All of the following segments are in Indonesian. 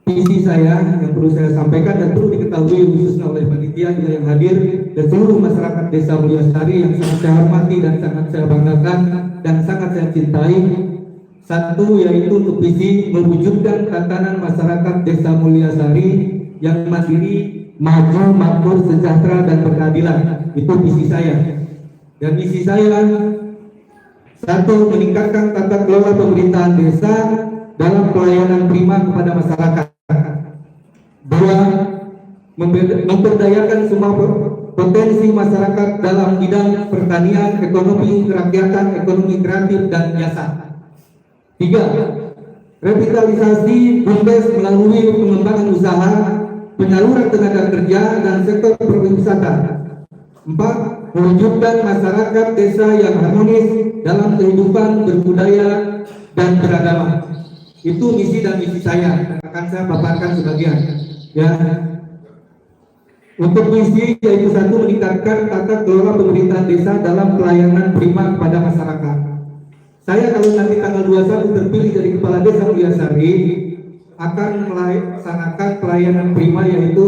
visi saya yang perlu saya sampaikan dan perlu diketahui khususnya oleh panitia juga yang hadir dan seluruh masyarakat Desa Mulyasari yang sangat saya hormati dan sangat saya banggakan dan sangat saya cintai. Satu, yaitu untuk visi mewujudkan tatanan masyarakat Desa Mulyasari yang mandiri, maju, makmur, sejahtera dan berkeadilan. Itu visi saya. Dan misi saya, satu, meningkatkan tata kelola pemerintahan desa dalam pelayanan prima kepada masyarakat. Dua, memberdayakan semua potensi masyarakat dalam bidang pertanian, ekonomi kerakyatan, ekonomi kreatif, dan jasa. Tiga, revitalisasi BUMDes melalui pengembangan usaha, penyaluran tenaga kerja, dan sektor pariwisata. Empat, mewujudkan masyarakat desa yang harmonis dalam kehidupan berbudaya dan beragama. Itu misi dan misi saya. Akan saya paparkan sebagian. Ya, untuk misi yaitu satu, meningkatkan tata kelola pemerintahan desa dalam pelayanan prima kepada masyarakat. Saya kalau nanti tanggal 21 terpilih jadi kepala desa Mulyasari akan melaksanakan pelayanan prima yaitu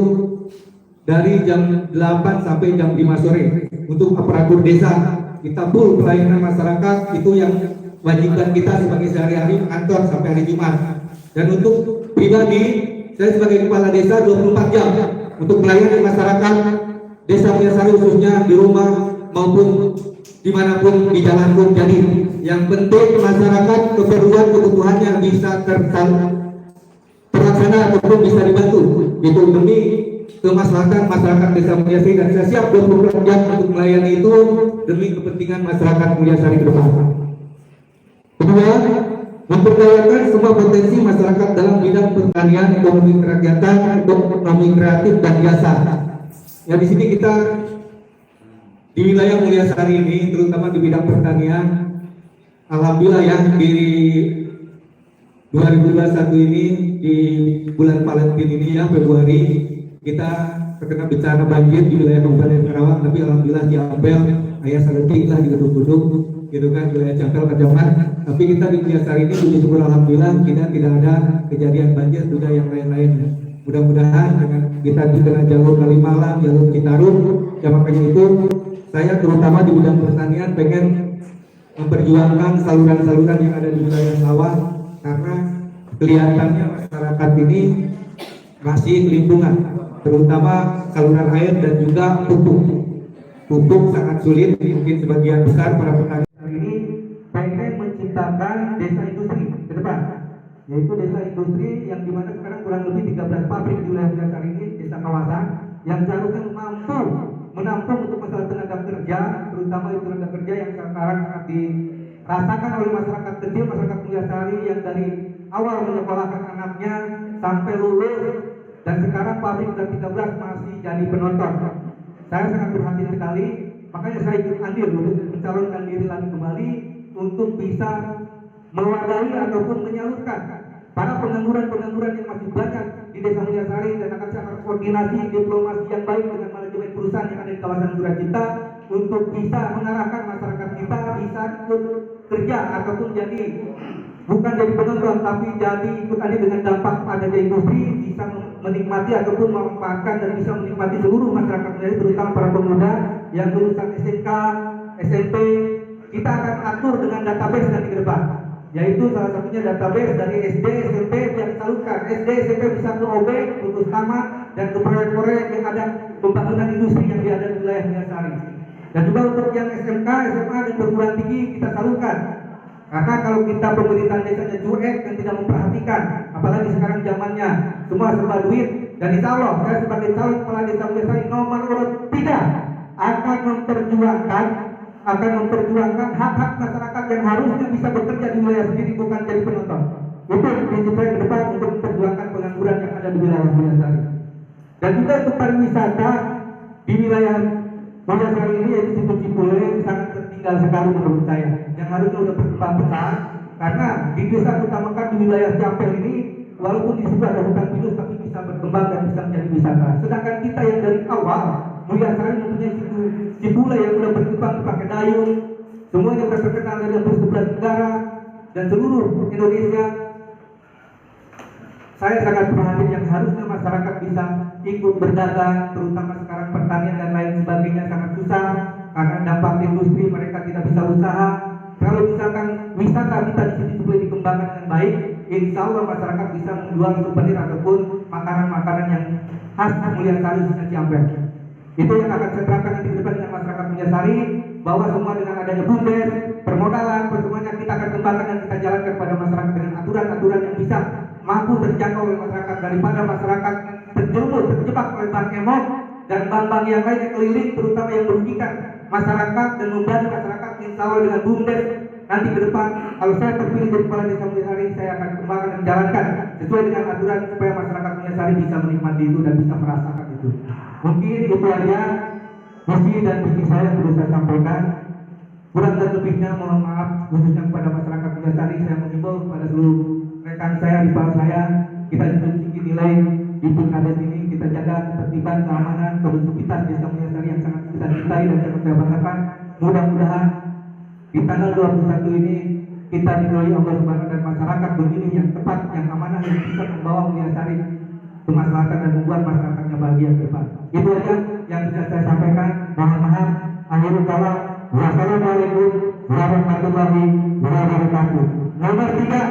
dari jam 8 sampai jam 5 sore untuk aparatur desa. Kita full pelayanan masyarakat, itu yang wajibkan kita sebagai sehari-hari kantor sampai hari Jumat. Dan untuk pribadi, saya sebagai kepala desa 24 jam untuk melayani masyarakat Desa Mulyasari khususnya di rumah maupun dimanapun di jalan pun. Jadi yang penting masyarakat kebutuhannya bisa terlaksana ataupun bisa dibantu. Itu demi kemaslahatan masyarakat Desa Mulyasari, dan saya siap 24 jam untuk melayani itu demi kepentingan masyarakat Mulyasari ke depan. Kedua, memberdayakan semua potensi masyarakat dalam bidang pertanian, ekonomi kerakyatan, ekonomi kreatif, dan jasa. Ya, di sini kita di wilayah Mulyasari ini, terutama di bidang pertanian, alhamdulillah ya, di 2021 ini di bulan Valentine ini ya, Februari, kita terkena bencana banjir di wilayah Kabupaten Karawang. Tapi alhamdulillah di Ampel, ayah saretik lah di gedung-gedung, gitu kan, wilayah Campel, Kajaman. Tapi kita di Mulyasari ini puji syukur alhamdulillah kita tidak ada kejadian banjir juga yang lain-lain. Mudah-mudahan dengan kita di tengah jalur Kalimalang, jalur Citarum, ya makanya itu saya terutama di bidang pertanian pengen memperjuangkan saluran-saluran yang ada di wilayah sawah, karena kelihatannya masyarakat ini masih lingkungan, terutama saluran air dan juga pupuk. Pupuk sangat sulit, mungkin sebagian besar para petani ini pengen menciptakan desa industri ke depan, yaitu desa industri yang dimana sekarang kurang lebih 13 pabrik di wilayah Mulyasari ini, desa kawasan yang seharusnya mampu menampung untuk masalah tenaga kerja, terutama itu tenaga kerja yang sekarang sangat dirasakan oleh masyarakat kecil, masyarakat Mulyasari yang dari awal menyekolahkan anaknya sampai lulus, dan sekarang pabrik sudah 13 masih jadi penonton. Saya sangat berhati sekali, makanya saya ikut andil untuk mencalonkan diri lagi kembali untuk bisa mewadahi ataupun menyalurkan para pengangguran-pengangguran yang masih banyak di Desa Mulyasari, dan akan saya koordinasi diplomasi yang baik dengan manajemen perusahaan yang ada di kawasan Suracinta untuk bisa mengarahkan masyarakat kita bisa ikut kerja ataupun jadi bukan jadi penonton tapi jadi ikut andil dengan dampak adanya industri, bisa menikmati ataupun memanfaatkan dan bisa menikmati seluruh masyarakat Mulyasari, terutama para pemuda yang lulusan SMK, SMP. Kita akan atur dengan database nanti ke depan, yaitu salah satunya database dari SD, SMP yang disalurkan. SD, SMP bisa ke OB, lulus tamat, dan ke proyek-proyek yang ada pembangunan industri yang ada di wilayah Mulyasari. Dan juga untuk yang SMK, SMA, dan perguruan tinggi kita salurkan. Karena kalau kita pemerintahan desanya cuek dan tidak memperhatikan, apalagi sekarang zamannya semua serba duit, dan insya Allah saya sebagai calon kepala desa Mulyasari nomor urut 3 akan memperjuangkan hak-hak masyarakat yang harusnya bisa bekerja di wilayah sendiri, bukan jadi penonton. Itu prinsip saya ke depan untuk memperjuangkan pengangguran yang ada di wilayah Mulyasari. Dan juga untuk pariwisata di wilayah Mulyasari ini, yaitu Situ Cipule, sangat tertinggal sekali menurut saya, yang harusnya sudah berkembang besar. Karena di desa utamakan di wilayah Campel ini, walaupun di situ ada hutan pinus, tapi bisa berkembang dan bisa menjadi wisata. Sedangkan kita yang dari awal Mulyasari mempunyai Situ Cipule yang sudah berkembang dipakai dayung, semuanya sudah terkenal dari hampir 11 negara dan seluruh Indonesia. saya sangat prihatin yang harusnya masyarakat bisa ikut berdagang, terutama sekarang pertanian dan lain sebagainya sangat susah karena dampak industri mereka tidak bisa usaha. Kalau misalkan wisata kita di sini boleh dikembangkan dengan baik, insya Allah masyarakat bisa menjual souvenir ataupun makanan-makanan yang khas Mulyasari khususnya Ciampea. Itu yang akan saya terapkan nanti ke depan dengan masyarakat Mulyasari, bahwa semua dengan adanya BUMDes, permodalan, semuanya kita akan kembangkan dan kita jalankan pada masyarakat dengan aturan-aturan yang bisa mampu terjangkau oleh masyarakat, daripada masyarakat terjerumus, terjebak oleh bank emok dan bank-bank yang lain yang keliling, terutama yang merugikan masyarakat dan membebani masyarakat. Insya Allah dengan BUMDes nanti ke depan, kalau saya terpilih jadi kepala desa Mulyasari, saya akan kembangkan dan jalankan sesuai dengan aturan supaya masyarakat Mulyasari bisa menikmati itu dan bisa merasakan itu. Mungkin itu aja misi dan visi saya yang perlu saya sampaikan. Kurang dan lebihnya mohon maaf, khususnya kepada masyarakat Mulyasari. Saya mengimbau kepada seluruh rekan saya, rival saya, kita memiliki nilai di pilkada ini, kita jaga ketertiban, keamanan, kondusivitas desa Mulyasari yang sangat kita cintai dan sangat saya banggakan. Mudah-mudahan di tanggal 21 ini kita didoakan Allah Subhanahu dan masyarakat memilih yang tepat, yang amanah, yang bisa membawa Mulyasari kemaslahatan dan membuat masyarakatnya bahagia ke depan. Itu aja yang bisa saya sampaikan. Mohon maaf. Akhirul kalam. Wassalamualaikum warahmatullahi wabarakatuh. Nomor 3.